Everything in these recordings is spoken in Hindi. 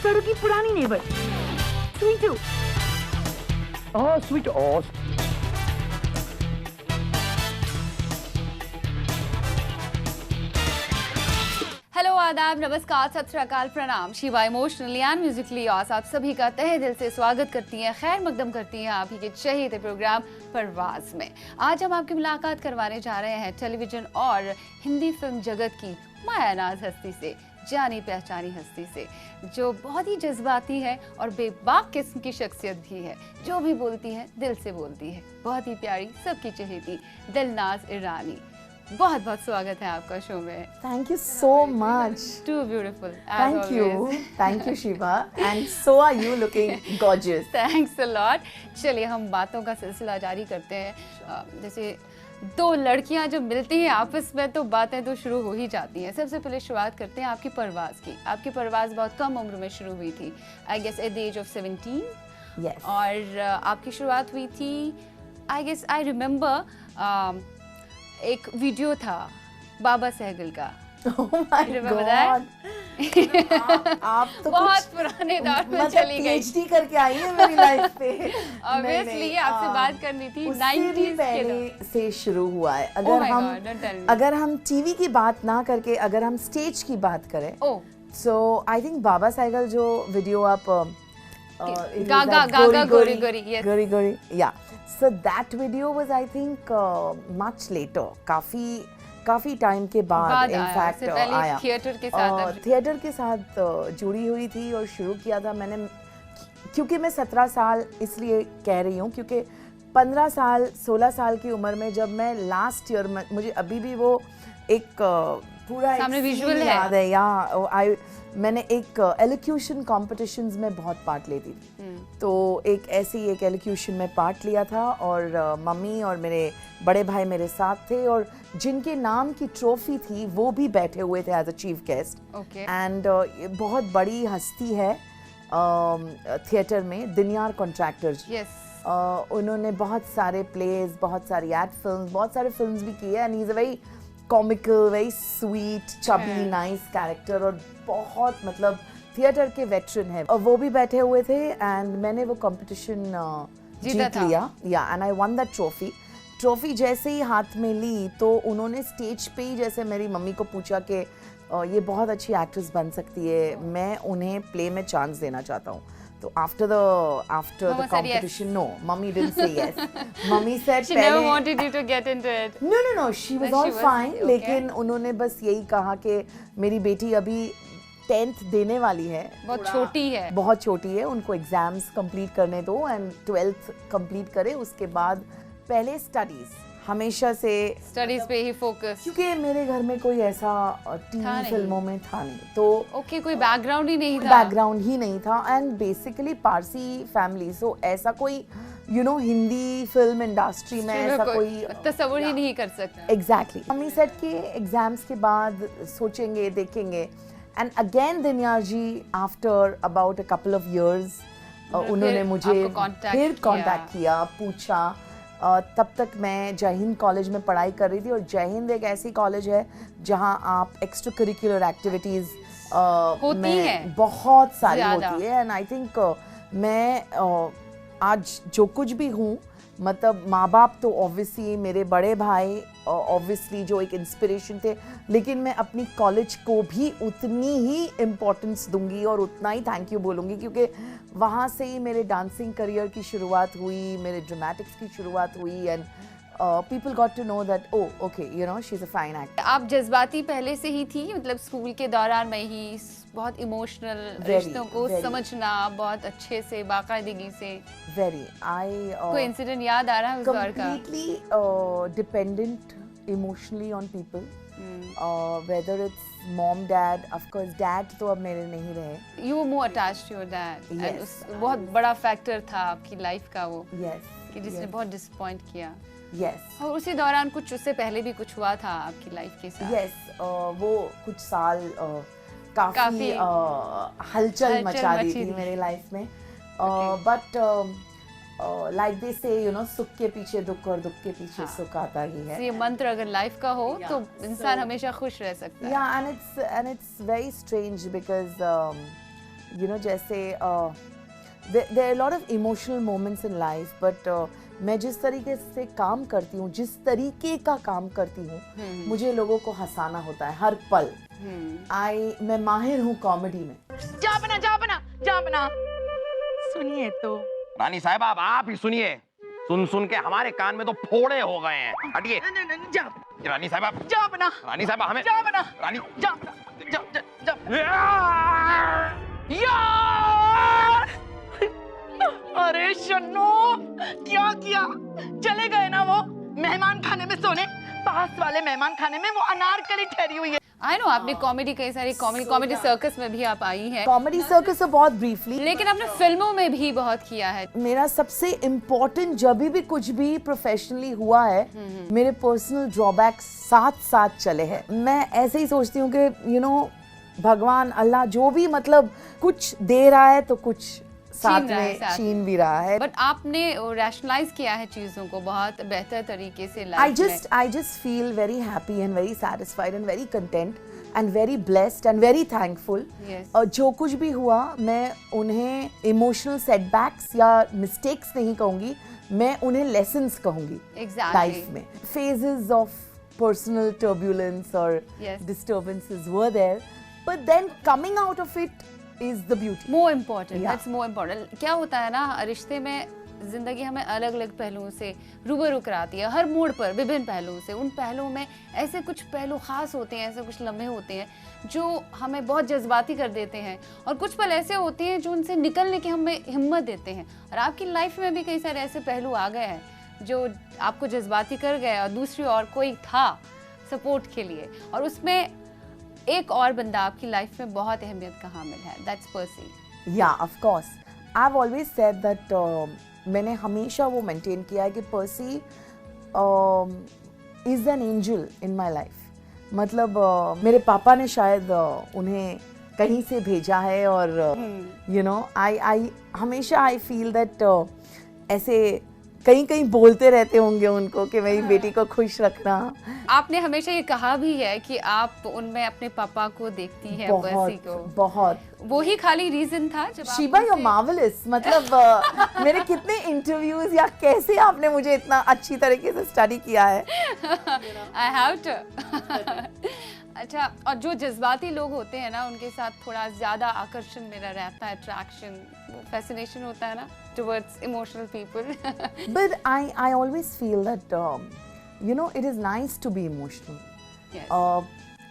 सड़क की पुरानी neighbour Sweetu. Oh, sweet. Oh. Hello, आदाब, नमस्कार, सत श्री अकाल, प्रणाम। शिवा इमोशनली एंड म्यूजिकली ऑस आप सभी का तहे दिल से स्वागत करती हैं, खैर मकदम करती हैं आप ही के चहेते प्रोग्राम परवाज़ में। आज हम आपकी मुलाकात करवाने जा रहे हैं टेलीविजन और हिंदी फिल्म जगत की मायानाज हस्ती से, जानी पहचानी हस्ती से, जो बहुत ही जज्बाती है और बेबाक किस्म की शख्सियत भी है। जो भी बोलती है दिल से बोलती है, बहुत ही प्यारी, सबकी चहेती दिलनाज ईरानी। बहुत बहुत स्वागत है आपका शो में। Thank you so much. Too beautiful. Thank you Shiva. And so are you looking gorgeous. Thanks a lot. चलिए हम बातों का सिलसिला जारी करते हैं। जैसे दो लड़कियां जब मिलती हैं आपस में तो बातें तो शुरू हो ही जाती हैं। सबसे पहले शुरुआत करते हैं आपकी परवाज़ की। आपकी परवाज़ बहुत कम उम्र में शुरू हुई थी, I guess at the age of 17। Yes. और आपकी शुरुआत हुई थी, आई गेस आई रिमेम्बर, एक वीडियो था बाबा सहगल का। Oh my God. आप तो बहुत पुराने दौर में चली गई। PhD करके आई है मेरी लाइफ पे। Obviously आपसे बात करनी थी। 90s के दौर से शुरू हुआ है। अगर हम टीवी की बात ना करके अगर हम स्टेज की बात करें, so I think बाबा सहगल जो वीडियो आप गागा गोरी गोरी, yes. गोरी गोरी, yeah. So that video was I think much later, काफी टाइम के बाद इनफैक्ट आया। थिएटर के साथ जुड़ी हुई थी और शुरू किया था मैंने, क्योंकि मैं 17 साल इसलिए कह रही हूँ क्योंकि 15 साल 16 साल की उम्र में जब मैं लास्ट ईयर में, मुझे अभी भी वो एक पूरा सामने विजुअल याद है। या मैंने एक एलोक्यूशन कॉम्पिटिशन्स में बहुत पार्ट लेती थी, तो एक एलोक्यूशन में पार्ट लिया था और मम्मी और मेरे बड़े भाई मेरे साथ थे और जिनके नाम की ट्रॉफी थी वो भी बैठे हुए थे as a chief guest. And बहुत बड़ी हस्ती है थिएटर में, दिनयार कॉन्ट्रैक्टर्स। उन्होंने बहुत सारे प्लेज, बहुत सारी एड फिल्म्स, बहुत सारे फिल्म्स भी किए and he is a very comical, very sweet, chubby, nice character और बहुत मतलब थिएटर के वेटरन है। और वो भी बैठे हुए थे एंड मैंने वो कंपटीशन जीत लिया, या and I one that trophy जैसे ही हाथ में ली तो उन्होंने स्टेज पे ही जैसे मेरी मम्मी को पूछा कि ये बहुत अच्छी एक्ट्रेस बन सकती है, मैं उन्हें प्ले में चांस देना चाहता हूँ। तो after the competition, no, mommy didn't say yes. Mommy said she never wanted you to get into it. No, she was all fine. लेकिन उन्होंने बस यही कहा कि मेरी बेटी अभी 10th देने वाली है, बहुत छोटी है, उनको एग्जाम्स कंप्लीट करने दो एंड 12th कंप्लीट करे, उसके बाद पहले स्टडीज, हमेशा से स्टडीज पे ही फोकस, क्योंकि मेरे घर में कोई ऐसा टीवी फिल्मों में था नहीं, तो कोई बैकग्राउंड ही नहीं था एंड बेसिकली पारसी फैमिली, सो ऐसा कोई हिंदी फिल्म इंडस्ट्री में ऐसा कोई तस्वीर ही नहीं कर सकता। एग्जैक्टली। मम्मी सेड कि एग्जाम्स के बाद सोचेंगे, देखेंगे and again Dinyar ji after about a couple of years उन्होंने मुझे फिर कांटेक्ट किया, पूछा। तब तक मैं जय हिंद कॉलेज में पढ़ाई कर रही थी और जय हिंद एक ऐसी कॉलेज है जहां आप एक्स्ट्रा करिकुलर एक्टिविटीज में बहुत सारी होती है एंड आई थिंक मैं आज जो कुछ भी हूँ, मतलब माँ बाप तो ऑब्वियसली, मेरे बड़े भाई ऑब्वियसली जो एक इंस्पिरेशन थे, लेकिन मैं अपनी कॉलेज को भी उतनी ही इम्पोर्टेंस दूंगी और उतना ही थैंक यू बोलूँगी क्योंकि वहाँ से ही मेरे डांसिंग करियर की शुरुआत हुई, मेरे ड्रामेटिक्स की शुरुआत हुई and people got to know that okay, she's a fine actor. आप जज्बाती पहले से ही थी, मतलब स्कूल के दौरान में ही बहुत इमोशनल रिश्तों को समझना बहुत अच्छे से, बाकायदगी से? कोई इंसिडेंट याद आ रहा है उस दौर का? Completely dependent emotionally on people, whether it's mom, dad, of course dad तो अब मेरे नहीं रहे. You were more attached to your dad. Yes. बहुत बड़ा फैक्टर था आपकी लाइफ का वो, कि जिसने बहुत डिसअपॉइंट किया। Yes. और उसी दौरान कुछ, उससे पहले भी कुछ हुआ था आपकी लाइफ के साथ? Yes. वो कुछ साल काफी हलचल मचा दी थी मेरे लाइफ में, बट लाइक दे से सुख के पीछे दुख और दुख के पीछे सुख आता ही है। ये मंत्र अगर लाइफ का हो तो इंसान हमेशा खुश रह सकता है। Yeah, and it's very strange because you know, जैसे there are a lot of emotional moments in life, but मैं जिस तरीके से काम करती हूँ, जिस तरीके का काम करती हूँ, मुझे लोगों को हंसाना होता है हर पल। मैं माहिर हूँ कॉमेडी में। जा बना सुनिए तो। रानी साहब आप ही सुनिए, सुन सुन के हमारे कान में तो फोड़े हो गए हैं। हटिए। जा रानी साहब आप जा बना, रानी साहब हमें जा बना, रानी जा जा जा जा। यार अरे शन्नू, क्या किया? चले गए ना वो मेहमान खाने में सोने, पास वाले मेहमान खाने में वो अनारकली ठहरी हुई है। आई नो आपने कॉमेडी कई सारी कॉमेडी सर्कस में भी आप आई हैं। कॉमेडी सर्कस तो बहुत ब्रीफली, लेकिन आपने फिल्मों में भी बहुत किया है। मेरा सबसे इम्पोर्टेंट जब भी कुछ भी प्रोफेशनली हुआ है, मेरे पर्सनल ड्रॉबैक्स साथ साथ चले हैं। मैं ऐसे ही सोचती हूँ कि यू नो भगवान अल्लाह जो भी मतलब कुछ दे रहा है तो कुछ साथ में छीन भी रहा है। बट आपने रैशनलाइज किया है चीजों को बहुत बेहतर तरीके से I लाइफ में। just feel very happy and very satisfied and very content and very blessed and very thankful. Yes. जो कुछ भी हुआ मैं उन्हें इमोशनल सेटबैक्स या मिस्टेक्स नहीं कहूंगी, मैं उन्हें लेसन्स कहूंगी Exactly. लाइफ में। Phases of personal turbulence or Yes. disturbances were there, but then coming out of it is the beauty. More important, Yeah. That's more important. क्या होता है ना, रिश्ते में जिंदगी हमें अलग अलग पहलुओं से रूबरू कराती है, हर मोड़ पर विभिन्न पहलुओं से। उन पहलुओं में ऐसे कुछ पहलू खास होते हैं, ऐसे कुछ लम्हे होते हैं जो हमें बहुत जज्बाती कर देते हैं, और कुछ पल ऐसे होते हैं जो उनसे निकलने की हमें हिम्मत देते हैं। और आपकी लाइफ में भी कई सारे ऐसे पहलू आ गए हैं जो आपको जज्बाती कर गए, और दूसरी ओर कोई था सपोर्ट के लिए, और उसमें एक और बंदा आपकी लाइफ में बहुत अहमियत का हामिल है, that's pursed. Yeah, of course. I've always said that मैंने हमेशा वो मेंटेन किया है कि Percy is an angel in my life. मतलब मेरे पापा ने शायद उन्हें कहीं से भेजा है, और यू नो आई हमेशा आई फील दैट ऐसे कहीं कहीं बोलते रहते होंगे उनको कि मेरी बेटी को खुश रखना। आपने हमेशा ये कहा भी है कि आप उनमें अपने पापा को देखती हैं, पर्सी को। बहुत वो ही खाली रीजन था जब आप शीबा यू उनसे- मार्वेलस। मतलब मेरे कितने इंटरव्यूज या कैसे आपने मुझे इतना अच्छी तरीके से स्टडी किया है। I have to। अच्छा, और जो जज्बाती लोग होते हैं ना, उनके साथ थोड़ा ज्यादा आकर्षण मेरा रहता है, अट्रैक्शन, फैसिनेशन होता है ना towards emotional people। But I always feel that you know it is nice to be emotional. Yes.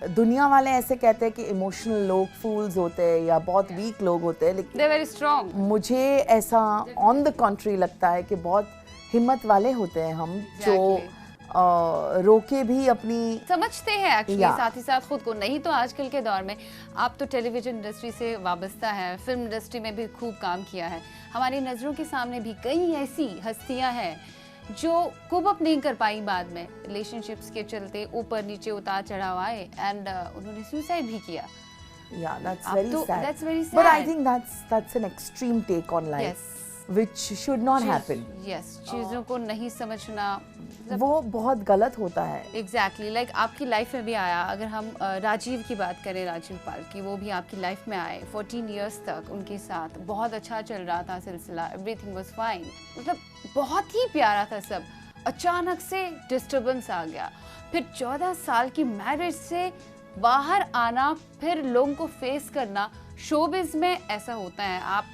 दुनिया वाले ऐसे कहते हैं कि इमोशनल लोग फूल्स होते हैं या बहुत वीक लोग होते हैं, लेकिन They're very strong। मुझे ऐसा ऑन द कॉन्ट्री लगता है कि बहुत हिम्मत वाले होते हैं हम, जो रोके भी अपनी समझते हैं एक्चुअली, Yeah. साथ ही साथ खुद को। नहीं तो आजकल के दौर में आप तो टेलीविजन इंडस्ट्री से वाबस्ता है, फिल्म इंडस्ट्री में भी खूब काम किया है। हमारी नज़रों के सामने भी कई ऐसी हस्तियां हैं जो कोप अप नहीं कर पाई बाद में, रिलेशनशिप्स के चलते ऊपर नीचे उतार चढ़ाव आए, एंड उन्होंने सुसाइड भी किया। Yeah, that's अब very तो- sad. that's very But I sad. think that's an extreme take on life, Yes. which should not happen. Yes, चीज़ों को नहीं समझना वो बहुत गलत होता है। एग्जैक्टली लाइक आपकी लाइफ में भी आया। अगर हम राजीव की बात करें, राजीव पाल की, वो भी आपकी लाइफ में आए। 14 इयर्स तक उनके साथ बहुत अच्छा चल रहा था सिलसिला, एवरीथिंग वाज फाइन, मतलब बहुत ही प्यारा था सब। अचानक से डिस्टर्बेंस आ गया, फिर 14 साल की मैरिज से बाहर आना, फिर लोगों को फेस करना। शोबिज में ऐसा होता है, आप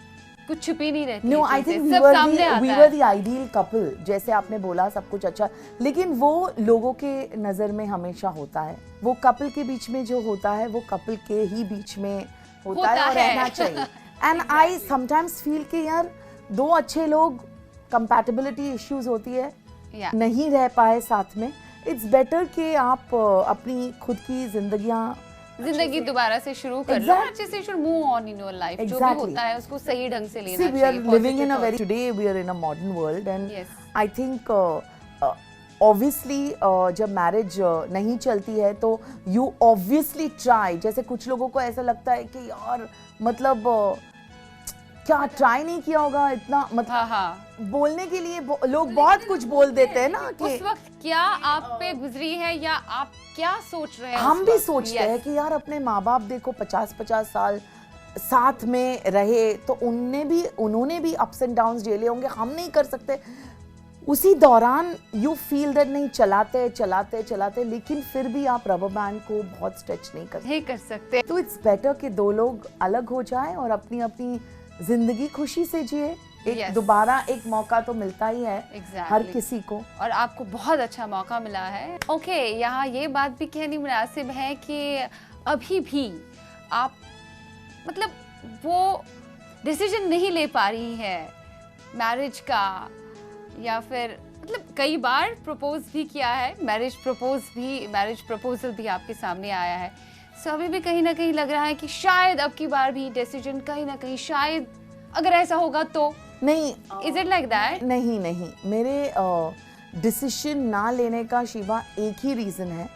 कुछ छुपी नहीं रहती। No, I think we were the ideal couple. जैसे आपने बोला सब कुछ अच्छा, लेकिन वो लोगों के नज़र में हमेशा होता है। वो कपल के बीच में जो होता है वो कपल के ही बीच में होता है, और रहना चाहिए। एंड आई समटाइम्स फील कि यार दो अच्छे लोग, कंपैटिबिलिटी इश्यूज होती है, Yeah. नहीं रह पाए साथ में, इट्स बेटर कि आप अपनी खुद की जिंदगी दोबारा से शुरू कर लो, Exactly. अच्छे से should move on in your life. जो भी Exactly. होता है उसको सही ढंग से लेना See, we are चाहिए। living in a positive very today we are in a modern world, and Yes. I think obviously जब मैरिज नहीं चलती है तो you obviously try। जैसे कुछ लोगों को ऐसा लगता है कि यार मतलब क्या ट्राई नहीं किया होगा इतना, मतलब हाँ हाँ। बोलने के लिए लोग बहुत कुछ बोल देते हैं ना कि उस वक्त क्या आप पे गुजरी है, या आप क्या सोच रहे हैं हम उस भी वक्त? सोचते Yes. हैं कि यार अपने माँ बाप देखो 50-50 साल साथ में रहे तो उन्होंने भी अप्स एंड डाउन्स झेले होंगे, हम नहीं कर सकते। उसी दौरान यू फील दैट नहीं, चलाते लेकिन फिर भी आप रबर बैंड को बहुत स्ट्रेच नहीं कर सकते। तो इट्स बेटर कि दो लोग अलग हो जाएं और अपनी अपनी जिंदगी खुशी से जिए। एक दोबारा एक मौका तो मिलता ही है हर किसी को, और आपको बहुत अच्छा मौका मिला है। ओके, यहाँ ये बात भी कहनी मुनासिब है कि अभी भी आप मतलब वो डिसीजन नहीं ले पा रही है मैरिज का, या फिर मतलब कई बार प्रपोज भी किया है, मैरिज प्रपोजल भी आपके सामने आया है। सो अभी भी कहीं ना कहीं लग रहा है कि शायद अब की बार भी डिसीजन कहीं ना कहीं, शायद अगर ऐसा होगा तो नहीं। Is it like that? नहीं, मेरे डिसीजन ना लेने का शिवा एक ही रीजन है।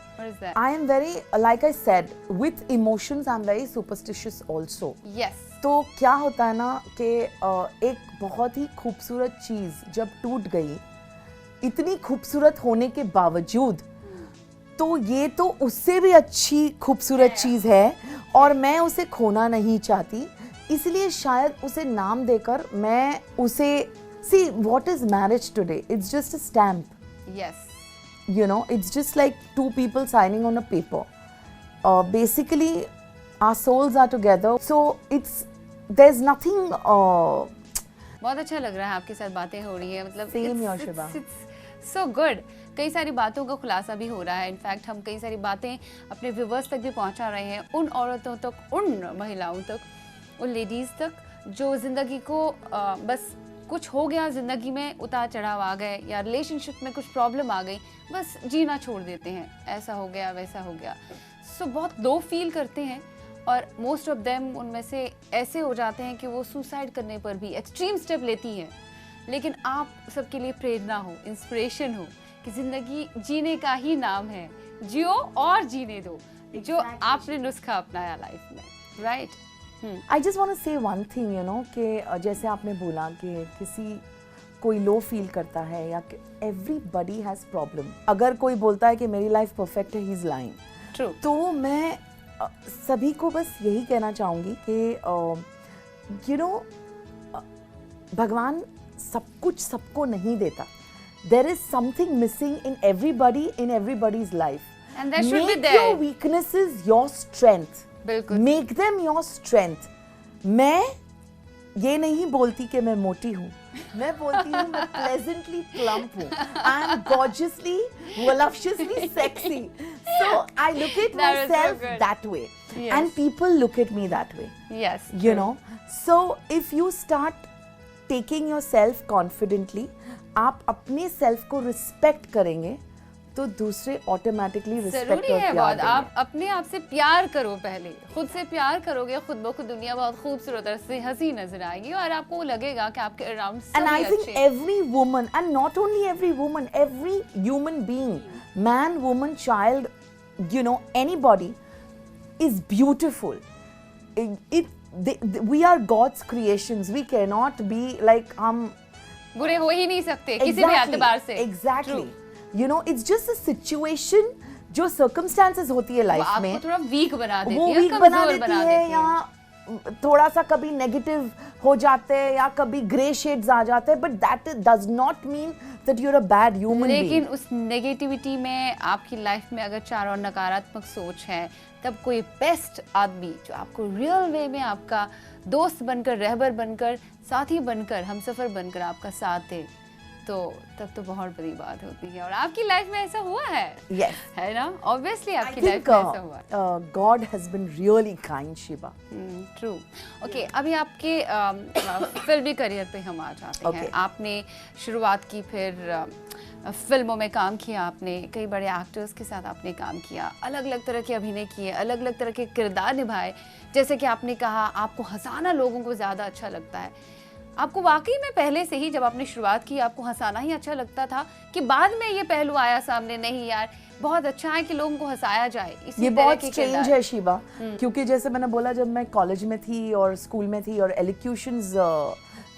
I am very, like I said, with emotions I am very superstitious also. Yes. तो क्या होता है ना कि एक बहुत ही खूबसूरत चीज जब टूट गई, इतनी खूबसूरत होने के बावजूद, तो ये तो उससे भी अच्छी खूबसूरत चीज है और मैं उसे खोना नहीं चाहती, इसलिए शायद उसे नाम देकर मैं उसे, see what is marriage today, it's just a stamp. Yes. You know, it's just like two people signing on a paper. Basically, our souls are together, so there's nothing. बहुत अच्छा लग रहा है आपके साथ बातें हो रही है, मतलब Same here, Shiva. so good. कई सारी बातों का खुलासा भी हो रहा है। इनफैक्ट हम कई सारी बातें अपने व्यूअर्स तक भी पहुंचा रहे हैं, उन औरतों तक, उन महिलाओं तक, उन लेडीज तक जो जिंदगी को बस कुछ हो गया, जिंदगी में उतार चढ़ाव आ गए या रिलेशनशिप में कुछ प्रॉब्लम आ गई, बस जीना छोड़ देते हैं, ऐसा हो गया वैसा हो गया। सो बहुत लो फील करते हैं और मोस्ट ऑफ देम उनमें से ऐसे हो जाते हैं कि वो सुसाइड करने पर भी एक्सट्रीम स्टेप लेती हैं। लेकिन आप सबके लिए प्रेरणा हो, इंस्पिरेशन हो कि जिंदगी जीने का ही नाम है, जियो और जीने दो, जो आपने नुस्खा अपनाया लाइफ में, right? I just want to say one thing, you know, कि जैसे आपने बोला कि किसी कोई लो फील करता है या एवरीबडी हैज प्रॉब्लम। अगर कोई बोलता है कि मेरी लाइफ परफेक्ट है, ही इज लाइंग। ट्रू। तो मैं सभी को बस यही कहना चाहूँगी कि यू नो, भगवान सब कुछ सबको नहीं देता। There is something missing in everybody's life. And that should be Make there. your weaknesses your strength. बिल्कुल। Make them your strength. मैं ये नहीं बोलती कि मैं मोटी हूँ, मैं बोलती हूँ मैं pleasantly plump हूँ. I'm gorgeously, voluptuously sexy. So I look at That was so myself good. that way, Yes. and people look at me that way. Yes. You know, so if you start taking yourself confidently, आप अपने self को respect करेंगे तो दूसरे ऑटोमेटिकली रिस्पेक्ट जरूरी और है प्यार बहुत। देंगे। आप अपने आप से प्यार करो, पहले खुद से प्यार करोगे, खुद ब खुद दुनिया बहुत खूबसूरत और से हंसी नजर आएगी और आपको लगेगा कि आपके अराउंड And I सभी think अच्छे। every woman, and not only every woman, every human being, man, woman, child, you know, anybody is beautiful. We are God's creations. We cannot be like बुरे हो ही नहीं सकते किसी भी एतबार से। Exactly. True. You know, it's just a situation जो circumstances होती है वो लाइफ आपको में, थोड़ा वीक बना देती वो है, वीक बना कमजोर देती बना है, देती है। या थोड़ा सा कभी नेगेटिव हो जाते हैं या कभी ग्रे शेड्स आ जाते हैं, but that does not mean that you are a bad human लेकिन बीइंग। उस नेगेटिविटी में आपकी लाइफ में अगर चार और नकारात्मक सोच है, तब कोई बेस्ट आदमी जो आपको रियल वे में आपका दोस्त बनकर, रहबर बनकर, साथी बनकर, हमसफर बनकर आपका साथ दे, तो तब तो बहुत बड़ी बात होती है। और आपकी लाइफ में ऐसा हुआ है, Yes. है ना? ऑब्वियसली I आपकी लाइफ think में ऐसा हुआ है। God has been really kind, Shiva. True. Okay, अभी आपके फिल्मी करियर पे हम आ जाते हैं। Okay. आपने शुरुआत की, फिर फिल्मों में काम किया आपने, कई बड़े एक्टर्स के साथ आपने काम किया, अलग अलग तरह के अभिनय किए, अलग अलग तरह के किरदार निभाए। जैसे कि आपने कहा आपको हंसाना लोगों को ज़्यादा अच्छा लगता है। आपको वाकई में पहले से ही जब आपने शुरुआत की आपको हंसाना ही अच्छा लगता था कि बाद में ये पहलू आया सामने, नहीं यार बहुत अच्छा है कि लोगों को हंसाया जाए? इसी ये तरह बहुत के स्ट्रेंज किरदार। है शिवा, क्योंकि जैसे मैंने बोला, जब मैं कॉलेज में थी और स्कूल में थी और एलोक्यूशंस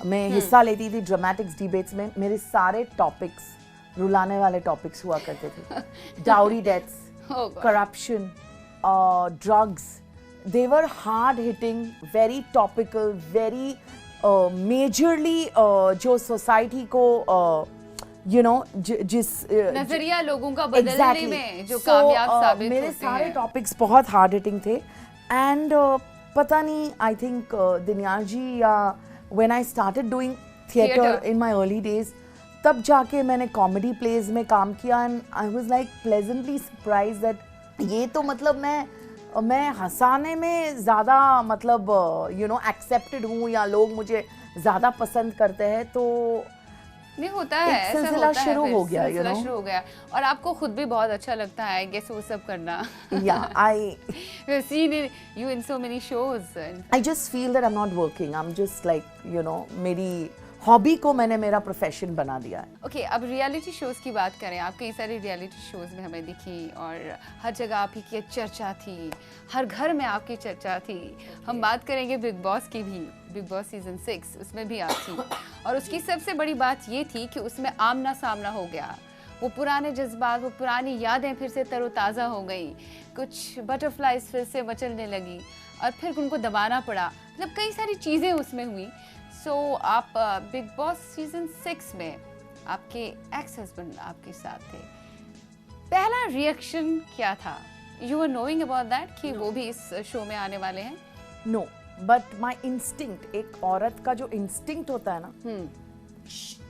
में हिस्सा लेती थी, ड्रामेटिक्स डिबेट्स में, मेरे सारे टॉपिक्स रुलाने वाले टॉपिक्स हुआ करते थे। Dowry deaths, Oh God. Corruption, drugs, they were hard hitting, very topical, very majorly जो society को you know जिस नजरिया लोगों का बदलने exactly. में जो So, कामयाब साबित मेरे होते सारे हैं। टॉपिक्स बहुत हार्ड हिटिंग थे एंड पता नहीं आई थिंक दिन्यार जी या when I started doing theatre Theatre. In my early days तब जाके मैंने कॉमेडी प्लेज में काम किया and I was like pleasantly surprise that ये तो मतलब मैं हंसाने में ज़्यादा मतलब यू नो एक्सेप्टेड हूँ या लोग मुझे ज़्यादा पसंद करते हैं तो नहीं होता है, एक ऐसा सिलसिला होता है, शुरू फिर हो गया, you सिलसिला know. शुरू हो गया और आपको खुद भी बहुत अच्छा लगता है आई गेस वो सब करना। या आई We've seen you in so many shows. I just feel that I'm not working. I'm just like, you know, मेरी हॉबी को मैंने मेरा प्रोफेशन बना दिया है। ओके अब रियलिटी शोज की बात करें, आप कई सारे रियलिटी शोज में हमें दिखी और हर जगह आप ही की चर्चा थी, हर घर में आपकी चर्चा थी। हम बात करेंगे बिग बॉस की भी, बिग बॉस सीजन 6 उसमें भी आप थी और उसकी सबसे बड़ी बात ये थी कि उसमें आमना सामना हो गया, वो पुराने जज्बात, वो पुरानी यादें फिर से तरोताज़ा हो गई, कुछ बटरफ्लाइज फिर से मचलने लगी और फिर उनको दबाना पड़ा, मतलब कई सारी चीज़ें उसमें हुई। सो आप बिग बॉस सीजन 6 में आपके एक्स हस्बैंड आपके साथ थे, पहला रिएक्शन क्या था? You were knowing about that कि वो भी इस शो में आने वाले हैं? नो बट माई इंस्टिंक्ट, एक औरत का जो इंस्टिंक्ट होता है ना,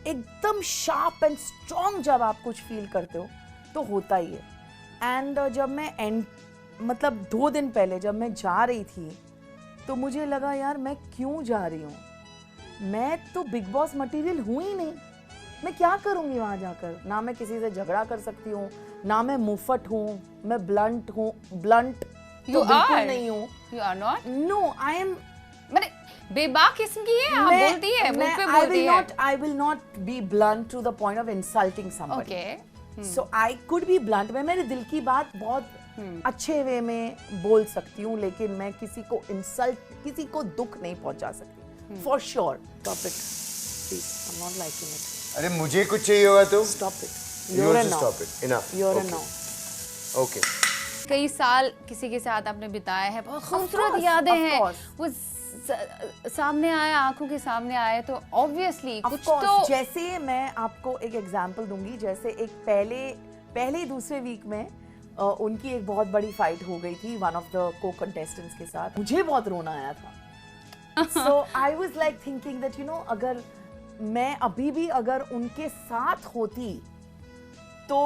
एकदम शार्प एंड स्ट्रॉन्ग जब आप कुछ फील करते हो तो होता ही है। एंड जब मैं मतलब 2 दिन पहले जब मैं जा रही थी तो मुझे लगा यार मैं क्यों जा रही हूँ, मैं तो बिग बॉस मटेरियल हूँ ही नहीं, मैं क्या करूँगी वहाँ जाकर? ना मैं किसी से झगड़ा कर सकती हूँ, ना मैं मुफट हूँ, मैं ब्लंट हूँ, ब्लंट तो बिल्कुल नहीं हूँ। You are not? No I am, मैंने बेबाक किस्म की है, आप बोलती है, मुझ पे बोलती है। I will not be blunt to the point of insulting somebody. Okay. So I could be blunt. मैं मेरे दिल की बात बहुत अच्छे वे में बोल सकती हूँ, लेकिन मैं किसी को किसी को दुख नहीं पहुंचा सकती। For sure. Stop it. Please, I'm not liking it. अरे मुझे कुछ चाहिए होगा तो Stop it. You You're a also now. stop it. Enough. You're a Okay. now. Okay. कई साल किसी के साथ आपने बिताए हैं, बहुत खूबसूरत course, यादें of हैं, course. वो सामने आया, आंखों के सामने आए तो ऑब्वियसली Of कुछ course, तो जैसे मैं आपको एक एग्जांपल दूंगी, जैसे एक पहले दूसरे वीक में उनकी एक बहुत बड़ी फाइट हो गई थी one of the co contestants के साथ, मुझे बहुत रोना आया था। So I was like thinking that you know अगर मैं अभी भी अगर उनके साथ होती तो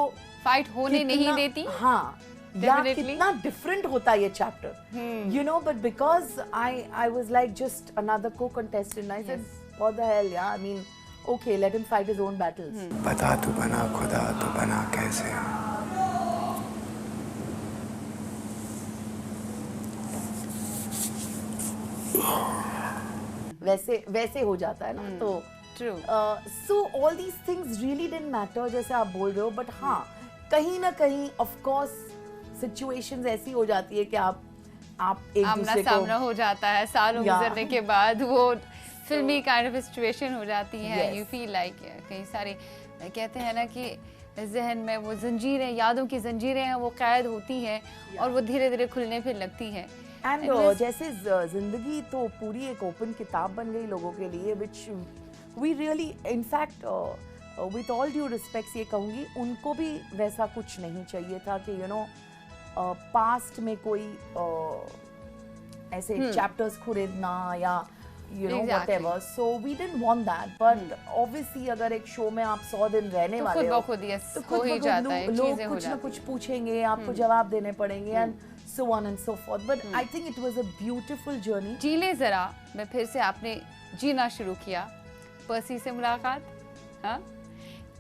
फाइट होने नहीं कितना- देती। हाँ या Definitely. कितना डिफरेंट होता ये chapter, you know, but because I was like just another co contestant, I said what the hell यार, I mean okay let him fight his own battles. बता तू बना खुदा तो बना कैसे? वैसे हो जाता है ना, तो true. So all these things really didn't matter जैसे आप बोल रहे हो, बट हाँ कहीं ना कहीं ऑफ कोर्स सिचुएशंस ऐसी हो जाती है कि आप एक आमना दूसरे सामना को हो जाता है, सालों Yeah. गुजरने के बाद वो फिल्मी काइंड ऑफ सिचुएशन हो जाती है। Yes. यू फील लाइक कई सारे कहते हैं ना कि जहन में वो जंजीरें, यादों की जंजीरें हैं, वो कैद होती हैं और वो धीरे धीरे खुलने फिर लगती हैं। एंड Anyways, जैसे जिंदगी तो पूरी एक ओपन किताब बन गई लोगों के लिए, which we really in fact with all due respects ये कहूँगी उनको भी वैसा कुछ नहीं चाहिए था कि यू नो पास्ट में कोई ऐसे चैप्टर्स खुरेदना या you know Exactly. whatever, so we didn't want that, but obviously अगर एक शो में आप 100 दिन रहने तो वाले खुद हो ब खुद yes, तो हो खुद ही ब खुद जाता है, लोग चीजें हो कुछ ना जाती कुछ पूछेंगे, आपको जवाब देने पड़ेंगे and so on and so forth, but I think it was a beautiful journey. जी ले जरा मैं फिर से आपने जीना शुरू किया, पर्सी से मुलाकात, हाँ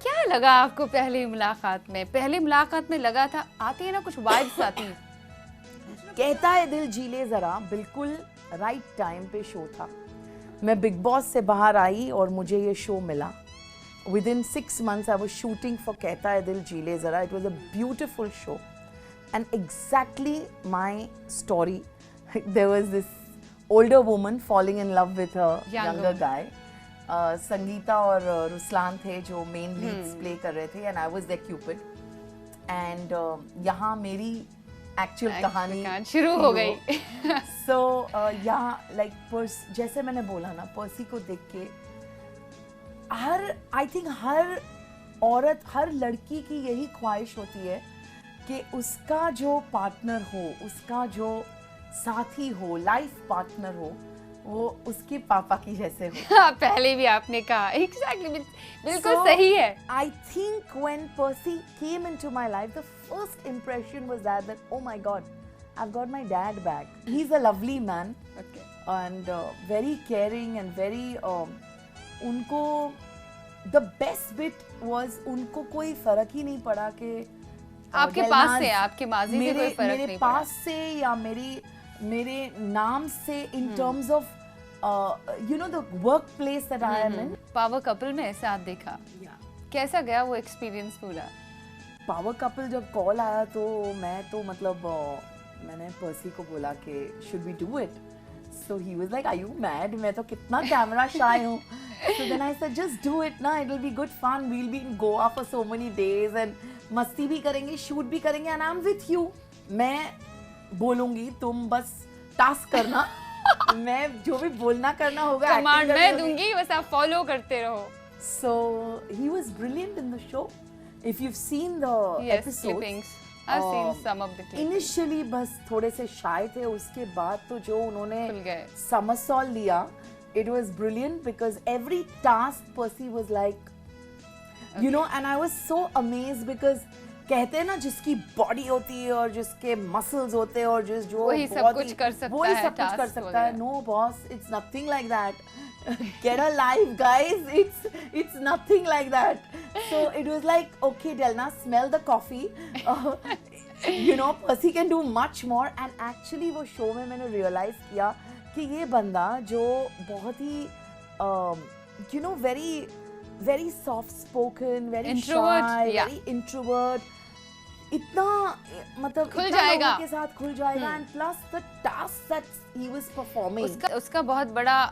क्या लगा आपको पहली मुलाकात में? पहली मुलाकात में लगा था, आती है ना कुछ वाइब्स आती, कहता है दिल जी ले जरा बिल्कुल राइट टाइम पे शो था। मैं बिग बॉस से बाहर आई और मुझे ये शो मिला। Within 6 months I was shooting for कहता है दिल जी ले जरा. It was a beautiful show and exactly my story. There was this older woman falling in love with a younger guy. Sangeeta और रुस्लान थे जो मेन लीड्स प्ले कर रहे थे and I was their cupid. And यहाँ मेरी एक्चुअल कहानी शुरू हो गई। सो यहाँ लाइक जैसे मैंने बोला ना, पर्सी को देख के आई थिंक हर औरत, हर लड़की की यही ख्वाहिश होती है कि उसका जो पार्टनर हो, उसका जो साथी हो, लाइफ पार्टनर हो, वो उसके पापा की जैसे हो। हाँ, पहले भी आपने कहा एग्जैक्टली, बिल्कुल सही है। I think when Percy came into my life, the first impression was that oh my God, I've got my dad back. He's a lovely man Okay. and very caring and very उनको the best bit was उनको कोई फर्क ही नहीं पड़ा कि आपके पास से, आपके माजी से कोई फर्क मेरे नहीं पड़ा। पास से या मेरे नाम से in terms of you know the workplace that I am in. Power couple में साथ देखा, कैसा गया वो एक्सपीरियंस पूरा? पावर कपल जब कॉल आया तो मैं तो मतलब मैंने पर्सी को बोला कि should we do it, so he was like are you mad, मैं तो कितना कैमरा शाय हूँ। So then I said just do it ना, it will be good fun, we will be in Goa for so many days and मस्ती भी करेंगे, शूट भी करेंगे and I am with you. मैं बोलूंगी, तुम बस टास्क करना, मैं जो भी बोलना करना होगा कमांड मैं दूंगी, बस आप फॉलो करते रहो। So he was brilliant in the show. If you've seen the Yes, episodes, clippings. I've seen some of the clippings. initially बस थोड़े से shy थे, उसके बाद तो जो उन्होंने खुल गए। somersault लिया, it was brilliant because every task Percy was like, you know, and I was so amazed because कहते हैं ना जिसकी बॉडी होती है और जिसके मसल्स होते हैं और जो वही सब बहुत कुछ ही- कर सकता वही है, सब कुछ कर tasks सकता है। वगैरह। No boss, it's nothing like that. Get a life, guys. It's nothing like that. So it was like, okay, Delna, smell the coffee. You know, Percy can do much more. And actually, वो show में मैंने realize किया कि ये बंदा जो बहुत ही, you know, very soft spoken, very Introvert, shy, yeah. very introvert. इतना मतलब खुल इतना जाएगा। लोगों के साथ खुल जाएगा and plus the task that he was performing. उसका बहुत बड़ा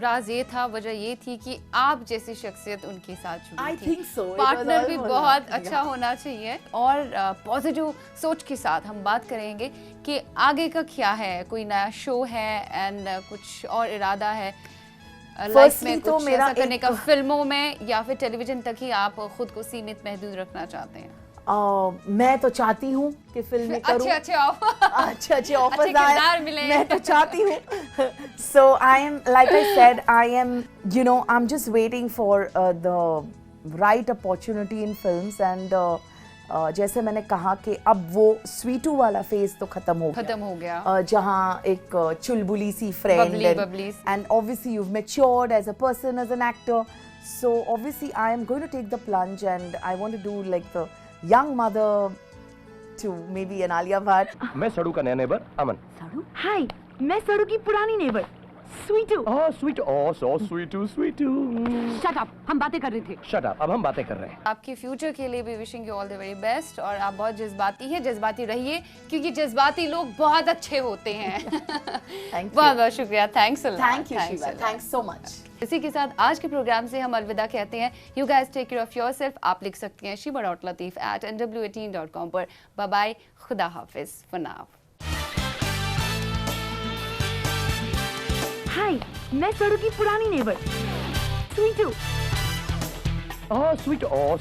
राज ये था, वजह ये थी कि आप जैसी शख्सियत उनके साथ जुड़ी I थी। think so. It was partner all भी होना। बहुत अच्छा Yeah. होना चाहिए और पॉजिटिव सोच के साथ हम बात करेंगे कि आगे का क्या है, कोई नया शो है एंड कुछ और इरादा है लाइफ में, तो कुछ मेरा ऐसा करने एक- का फिल्मों में या फिर टेलीविजन तक ही आप खुद को सीमित महदूद रखना चाहते हैं? मैं तो चाहती हूँ कि फिल्म में करूँ, अच्छे ऑफर अच्छे ऑफर्स किरदार आए, मिले। मैं तो चाहती हूँ। So I am, like I said, I am, you know, I'm just waiting for the right opportunity in films and जैसे मैंने कहा कि अब वो स्वीटू वाला फेज तो खत्म हो गया। जहाँ एक चुलबुली सी friend Bubbly. and obviously you've matured as a person, as an actor, so obviously I am going to take the plunge and I want to do like the young mother to maybe an Alia Bhatt. मैं सड़ू का नया नेबर अमन। सड़ू? हाय, मैं सड़ू की पुरानी नेबर स्वीटू। ओह स्वीट, ओह सो स्वीटू स्वीटू। शट अप, हम बातें कर रहे थे। शट अप, अब हम बातें कर रहे हैं। आपके फ्यूचर के लिए भी wishing you all the very best और आप बहुत जज्बाती हैं, जज्बाती रहिए क्योंकि जज्बाती लोग बहुत अच्छे होते हैं। Thank you. बहुत बहुत शुक्रिया, thanks a lot. Thank you, Shiva. Thanks so much. इसी के साथ आज के प्रोग्राम से हम अलविदा कहते हैं। You guys take care of yourself. आप लिख सकती हैं shiba.lateef@nw18.com पर। बाय बाय, खुदा हाफिज फॉर नाउ। हाय, मैं सड़ू की पुरानी नेबर स्वीटू। ओह स्वीट, ओह